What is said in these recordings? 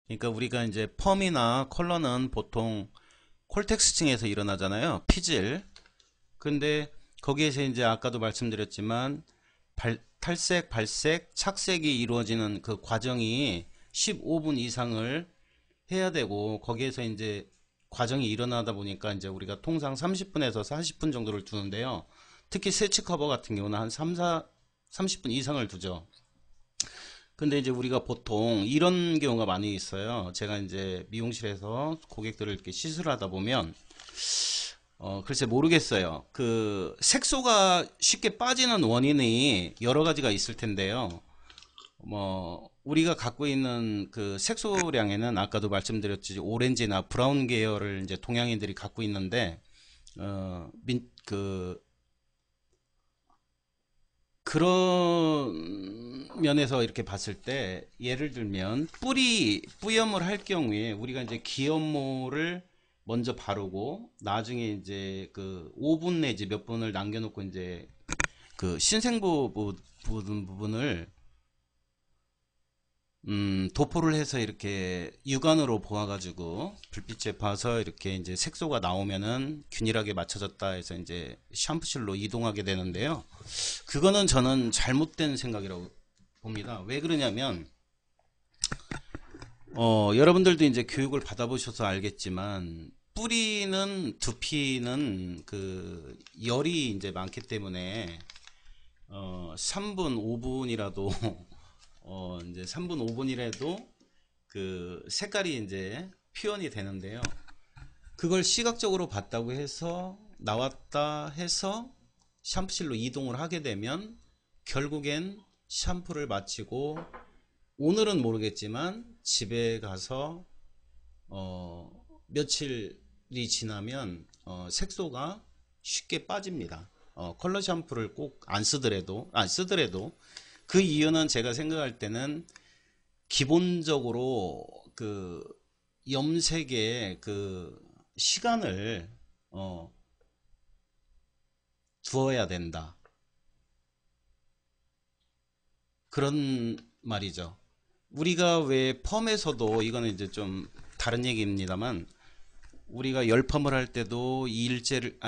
그러니까 우리가 이제 펌이나 컬러는 보통 콜텍스층에서 일어나잖아요. 피질. 근데 거기에서 이제 아까도 말씀드렸지만 탈색, 발색, 착색이 이루어지는 그 과정이 15분 이상을 해야 되고 거기에서 이제 과정이 일어나다 보니까 이제 우리가 통상 30분에서 40분 정도를 두는데요. 특히 세치 커버 같은 경우는 한 30분 이상을 두죠. 근데 이제 우리가 보통 이런 경우가 많이 있어요. 제가 이제 미용실에서 고객들을 이렇게 시술을 하다 보면 글쎄 모르겠어요. 그 색소가 쉽게 빠지는 원인이 여러 가지가 있을 텐데요. 뭐 우리가 갖고 있는 그 색소량에는 아까도 말씀드렸지 오렌지나 브라운 계열을 이제 동양인들이 갖고 있는데 그 그런 면에서 이렇게 봤을 때 예를 들면 뿌염을 할 경우에 우리가 이제 기염모를 먼저 바르고 나중에 이제 그 5분 내지 몇 분을 남겨놓고 이제 그 신생부 부분을 도포를 해서 이렇게 육안으로 보아가지고 불빛에 봐서 이렇게 이제 색소가 나오면은 균일하게 맞춰졌다 해서 이제 샴푸실로 이동하게 되는데요. 그거는 저는 잘못된 생각이라고 봅니다. 왜 그러냐면 여러분들도 이제 교육을 받아보셔서 알겠지만 뿌리는 두피는 그 열이 이제 많기 때문에 3분 5분이라도 이제 3분 5분이라도 그 색깔이 이제 표현이 되는데요. 그걸 시각적으로 봤다고 해서 나왔다 해서 샴푸실로 이동을 하게 되면 결국엔 샴푸를 마치고 오늘은 모르겠지만 집에 가서 며칠이 지나면 색소가 쉽게 빠집니다. 컬러 샴푸를 꼭 안 쓰더라도 그 이유는 제가 생각할 때는 기본적으로 그 염색의 그 시간을 두어야 된다. 그런 말이죠. 우리가 왜 펌에서도 이거는 이제 좀 다른 얘기입니다만 우리가 열펌을 할 때도 이일제를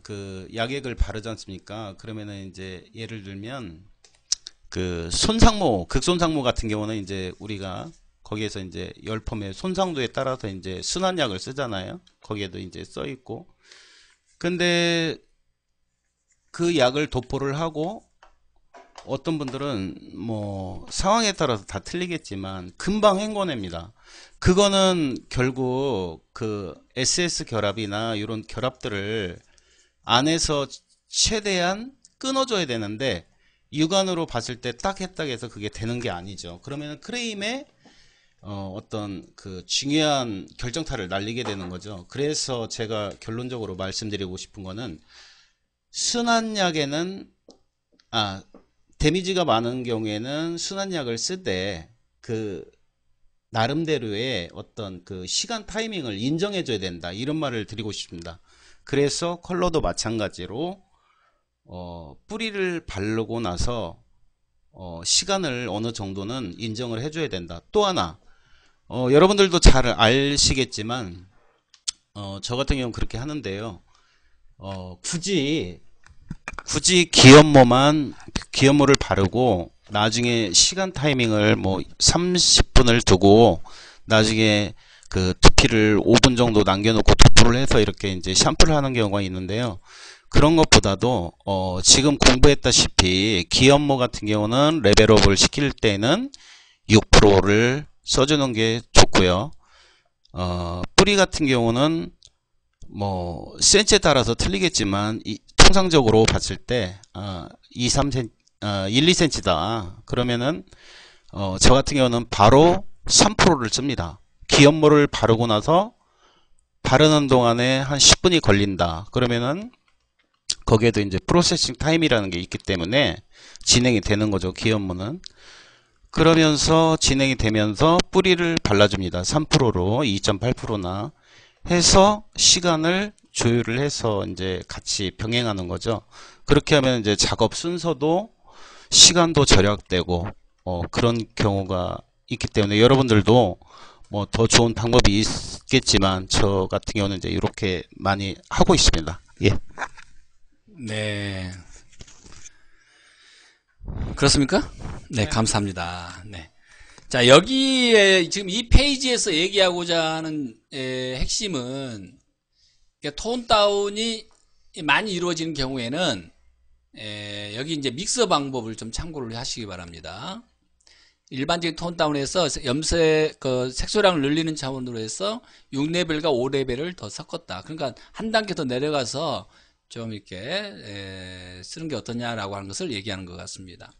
그 약액을 바르지 않습니까? 그러면은 이제 예를 들면 그 손상모, 극손상모 같은 경우는 이제 우리가 거기에서 이제 열펌의 손상도에 따라서 이제 순한약을 쓰잖아요. 거기에도 이제 써 있고. 근데 그 약을 도포를 하고 어떤 분들은 뭐 상황에 따라서 다 틀리겠지만 금방 헹궈냅니다. 그거는 결국 그 SS 결합이나 이런 결합들을 안에서 최대한 끊어줘야 되는데 육안으로 봤을 때 딱 했다 해서 그게 되는 게 아니죠. 그러면 크레임에 어떤 그 중요한 결정타를 날리게 되는 거죠. 그래서 제가 결론적으로 말씀드리고 싶은 거는 순한약에는 데미지가 많은 경우에는 순한약을 쓰되 그 나름대로의 어떤 그 시간 타이밍을 인정해 줘야 된다, 이런 말을 드리고 싶습니다. 그래서 컬러도 마찬가지로 뿌리를 바르고 나서 시간을 어느 정도는 인정을 해줘야 된다. 또 하나 여러분들도 잘 아시겠지만 저 같은 경우는 그렇게 하는데요. 굳이 기염모를 바르고 나중에 시간 타이밍을 뭐 30분을 두고 나중에 그 두피를 5분 정도 남겨놓고 도포를 해서 이렇게 이제 샴푸를 하는 경우가 있는데요. 그런 것보다도 지금 공부했다시피 기염모 같은 경우는 레벨업을 시킬 때는 6%를 써주는 게 좋고요. 뿌리 같은 경우는 뭐 센치에 따라서 틀리겠지만 통상적으로 봤을 때 1, 2cm다. 그러면은 저 같은 경우는 바로 3%를 씁니다. 기염모를 바르고 나서 바르는 동안에 한 10분이 걸린다. 그러면은 거기에도 이제 프로세싱 타임이라는 게 있기 때문에 진행이 되는 거죠. 기염모는. 그러면서 진행이 되면서 뿌리를 발라줍니다. 3%로 2.8%나 해서 시간을 조율을 해서 이제 같이 병행하는 거죠. 그렇게 하면 이제 작업 순서도 시간도 절약되고 그런 경우가 있기 때문에 여러분들도 뭐 더 좋은 방법이 있겠지만 저 같은 경우는 이제 이렇게 많이 하고 있습니다. 예. 네. 그렇습니까? 네, 감사합니다. 네. 자, 여기에 지금 이 페이지에서 얘기하고자 하는 핵심은 톤 다운이 많이 이루어지는 경우에는 여기 이제 믹서 방법을 좀 참고를 하시기 바랍니다. 일반적인 톤 다운에서 염색 색소량을 늘리는 차원으로 해서 6레벨과 5레벨을 더 섞었다. 그러니까 한 단계 더 내려가서 좀 이렇게 쓰는 게 어떠냐라고 하는 것을 얘기하는 것 같습니다.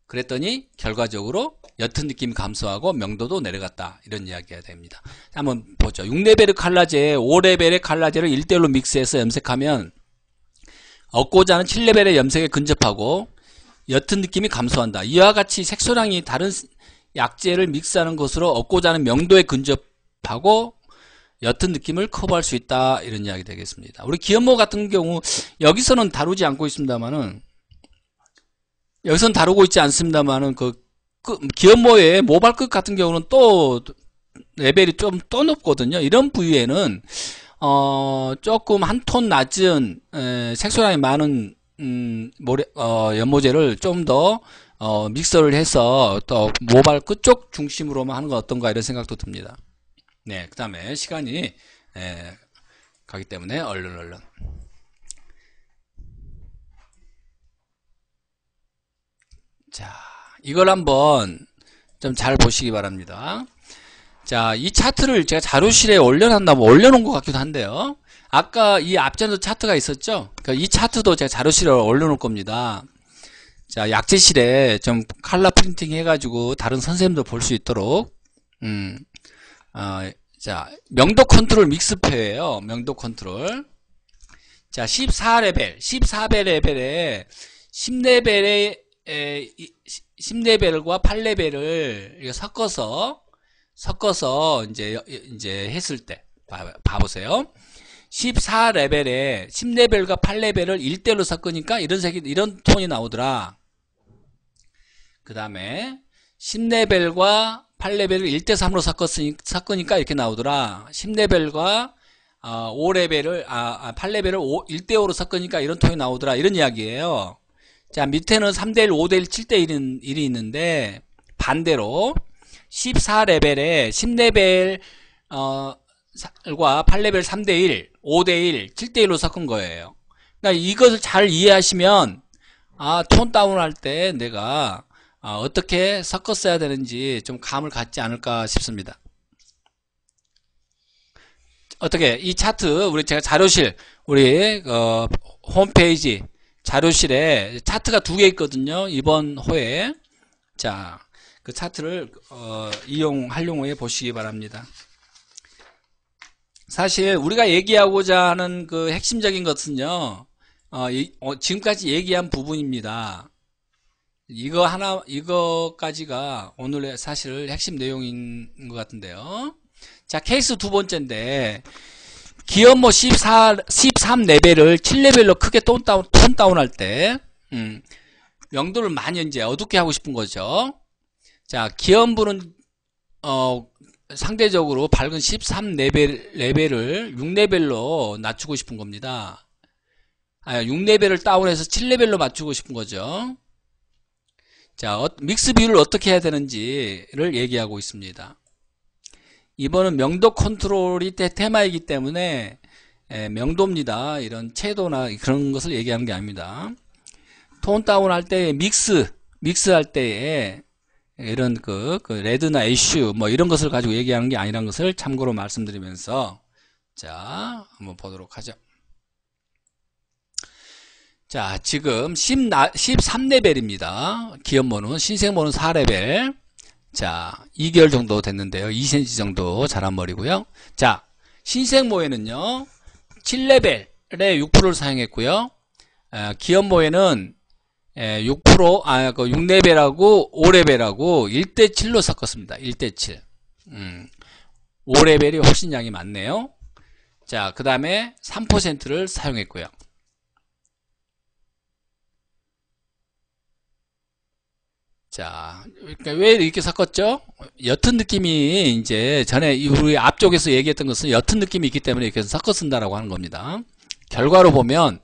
그랬더니 결과적으로 옅은 느낌이 감소하고 명도도 내려갔다. 이런 이야기가 됩니다. 한번 보죠. 6레벨의 칼라제, 5레벨의 칼라제를 1대1로 믹스해서 염색하면 얻고자 하는 7레벨의 염색에 근접하고 옅은 느낌이 감소한다. 이와 같이 색소량이 다른 약재를 믹스하는 것으로 얻고자 하는 명도에 근접하고 옅은 느낌을 커버할 수 있다. 이런 이야기 되겠습니다. 우리 기연모 같은 경우 여기서는 다루지 않고 있습니다만은 여기서는 다루고 있지 않습니다만은 기연모의 모발끝 같은 경우는 또 레벨이 좀 또 높거든요. 이런 부위에는 조금 한 톤 낮은 색소량이 많은 연모제를 좀 더 믹서를 해서 또 모발 끝쪽 중심으로만 하는 건 어떤가 이런 생각도 듭니다. 네, 그 다음에 시간이 가기 때문에 얼른 자, 이걸 한번 좀 잘 보시기 바랍니다. 자, 이 차트를 제가 자료실에 올려놓은 것 같기도 한데요. 아까 이 앞전에도 차트가 있었죠? 그러니까 이 차트도 제가 자료실에 올려놓을 겁니다. 자, 약재실에 좀 칼라 프린팅 해가지고 다른 선생님도 볼 수 있도록, 자, 명도 컨트롤 믹스표예요. 명도 컨트롤. 자, 14레벨에 10레벨과 8레벨을 섞어서 이제 했을 때 봐보세요. 14레벨에 10레벨과 8레벨을 1대1로 섞으니까 이런 톤이 나오더라. 그 다음에 10레벨과 8레벨을 1대3으로 섞으니까 이렇게 나오더라. 10레벨과 8레벨을 1대5로 섞으니까 이런 톤이 나오더라. 이런 이야기예요. 자, 밑에는 3대1, 5대1, 7대1이 있는데 반대로 14레벨에 10레벨 과 8레벨 3대1, 5대1, 7대1로 섞은 거예요. 그러니까 이것을 잘 이해하시면 톤 다운 할 때 내가 어떻게 섞었어야 되는지 좀 감을 갖지 않을까 싶습니다. 어떻게 이 차트 제가 자료실 우리 홈페이지 자료실에 차트가 2개 있거든요. 이번 호에 자, 그 차트를 활용해 보시기 바랍니다. 사실 우리가 얘기하고자 하는 그 핵심적인 것은요, 지금까지 얘기한 부분입니다. 이거까지가 오늘의 사실 핵심 내용인 것 같은데요. 자, 케이스 두 번째인데, 기연모 13레벨을 7레벨로 크게 톤 다운할 때, 명도를 많이 이제 어둡게 하고 싶은 거죠. 자, 기연부는, 상대적으로 밝은 13레벨을 6레벨로 낮추고 싶은 겁니다. 6레벨을 다운해서 7레벨로 맞추고 싶은 거죠. 자, 믹스 비율을 어떻게 해야 되는지를 얘기하고 있습니다. 이번은 명도 컨트롤이 테마이기 때문에 명도입니다. 이런 채도나 그런 것을 얘기하는 게 아닙니다. 톤 다운 할 때 믹스 할 때에 이런 레드나 애쉬 뭐 이런 것을 가지고 얘기하는 게 아니라는 것을 참고로 말씀드리면서 자, 한번 보도록 하죠. 자, 지금 13레벨입니다. 기연모는 신생모는 4레벨. 자, 2개월 정도 됐는데요. 2cm 정도 자란 머리고요. 자, 신생모에는요. 7레벨에 6%를 사용했고요. 기연모에는 6레벨하고 5레벨하고 1대7로 섞었습니다. 1대7. 5레벨이 훨씬 양이 많네요. 자, 그 다음에 3%를 사용했고요. 자, 그러니까 왜 이렇게 섞었죠? 옅은 느낌이 이제 전에 우리 앞쪽에서 얘기했던 것은 옅은 느낌이 있기 때문에 이렇게 섞어 쓴다라고 하는 겁니다. 결과로 보면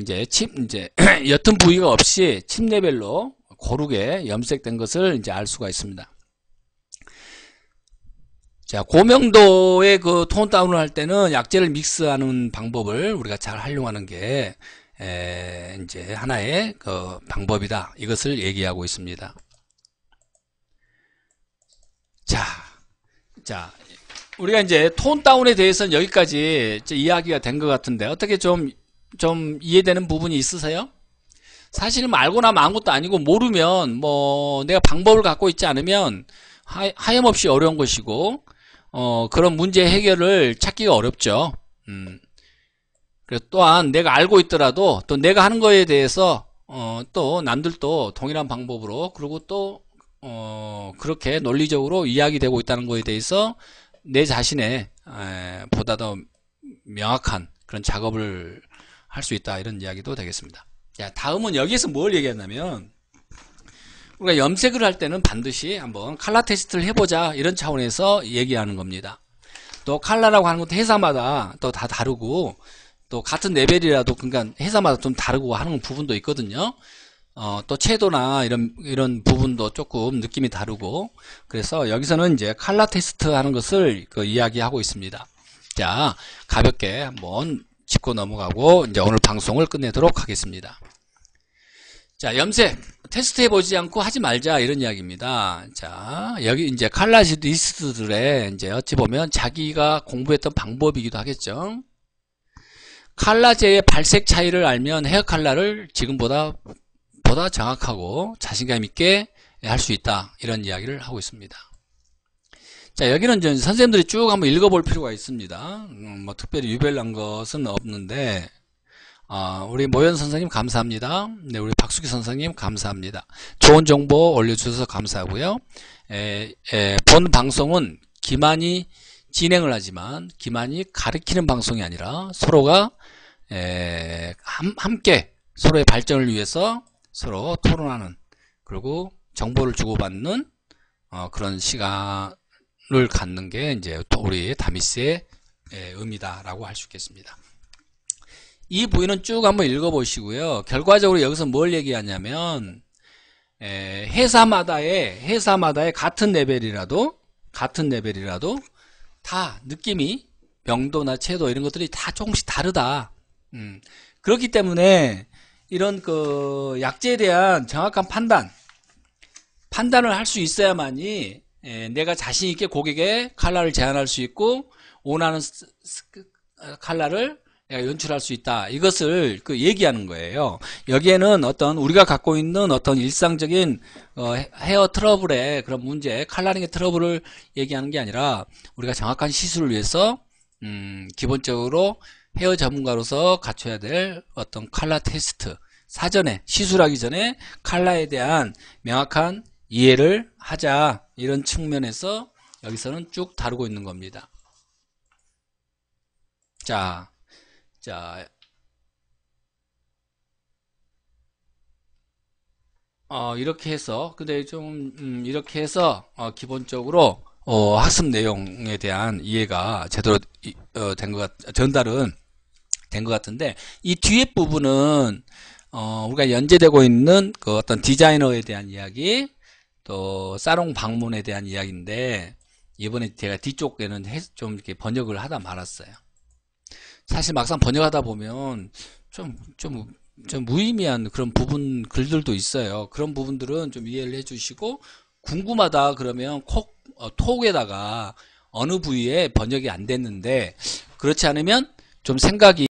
이제 옅은 부위가 없이 칩 레벨로 고르게 염색된 것을 이제 알 수가 있습니다. 자, 고명도의 그 톤 다운을 할 때는 약재를 믹스하는 방법을 우리가 잘 활용하는 게 이제 하나의 그 방법이다. 이것을 얘기하고 있습니다. 자, 우리가 이제 톤 다운에 대해서는 여기까지 이야기가 된 것 같은데 어떻게 좀 이해되는 부분이 있으세요? 사실 뭐 알고 나면 아무것도 아니고 모르면 뭐 내가 방법을 갖고 있지 않으면 하염없이 어려운 것이고 그런 문제 해결을 찾기가 어렵죠. 그래서 또한 내가 알고 있더라도 또 내가 하는 거에 대해서 또 남들도 동일한 방법으로 그리고 또 그렇게 논리적으로 이야기되고 있다는 거에 대해서 내 자신의 보다 더 명확한 그런 작업을 할 수 있다 이런 이야기도 되겠습니다. 자, 다음은 여기에서 뭘 얘기했냐면 우리가 염색을 할 때는 반드시 한번 칼라 테스트를 해보자 이런 차원에서 얘기하는 겁니다. 또 칼라라고 하는 것도 회사마다 또 다 다르고 또 같은 레벨이라도 그러니까 회사마다 좀 다르고 하는 부분도 있거든요. 또 채도나 이런 부분도 조금 느낌이 다르고 그래서 여기서는 이제 칼라 테스트 하는 것을 이야기하고 있습니다. 자, 가볍게 한번 짚고 넘어가고 이제 오늘 방송을 끝내도록 하겠습니다. 자, 염색 테스트 해보지 않고 하지 말자 이런 이야기입니다. 자, 여기 이제 칼라리스트들의 이제 어찌 보면 자기가 공부했던 방법이기도 하겠죠. 칼라제의 발색 차이를 알면 헤어 칼라를 지금보다 정확하고 자신감 있게 할 수 있다 이런 이야기를 하고 있습니다. 자, 여기는 이제 선생님들이 쭉 한번 읽어볼 필요가 있습니다. 뭐 특별히 유별난 것은 없는데 우리 모현 선생님 감사합니다. 네, 우리 박수기 선생님 감사합니다. 좋은 정보 올려주셔서 감사하고요. 본 방송은 기만이 진행을 하지만 기만이 가르치는 방송이 아니라 서로가 함께 서로의 발전을 위해서 서로 토론하는 그리고 정보를 주고받는 그런 시간을 갖는 게 이제 우리 다미스의 의미다라고 할 수 있겠습니다. 이 부위는 쭉 한번 읽어보시고요. 결과적으로 여기서 뭘 얘기하냐면 회사마다의 같은 레벨이라도 다 느낌이 명도나 채도 이런 것들이 다 조금씩 다르다. 그렇기 때문에 이런 그 약재에 대한 정확한 판단을 할 수 있어야만이 내가 자신 있게 고객의 컬러를 제안할 수 있고 원하는 컬러를 내가 연출할 수 있다. 이것을 얘기하는 거예요. 여기에는 어떤 우리가 갖고 있는 어떤 일상적인 헤어 트러블의 그런 문제, 컬러링의 트러블을 얘기하는 게 아니라 우리가 정확한 시술을 위해서 기본적으로 헤어 전문가로서 갖춰야 될 어떤 컬러 테스트, 사전에 시술하기 전에 컬러에 대한 명확한 이해를 하자 이런 측면에서 여기서는 쭉 다루고 있는 겁니다. 자, 이렇게 해서 근데 좀 이렇게 해서 기본적으로 학습 내용에 대한 이해가 제대로 전달은 된 것 같은데 이 뒤에 부분은 우리가 연재되고 있는 그 어떤 디자이너에 대한 이야기 또 사롱 방문에 대한 이야기인데 이번에 제가 뒤쪽에는 좀 이렇게 번역을 하다 말았어요. 사실 막상 번역하다 보면 좀 무의미한 그런 글들도 있어요. 그런 부분들은 좀 이해를 해주시고 궁금하다 그러면 톡에다가 어느 부위에 번역이 안 됐는데 그렇지 않으면 좀 생각이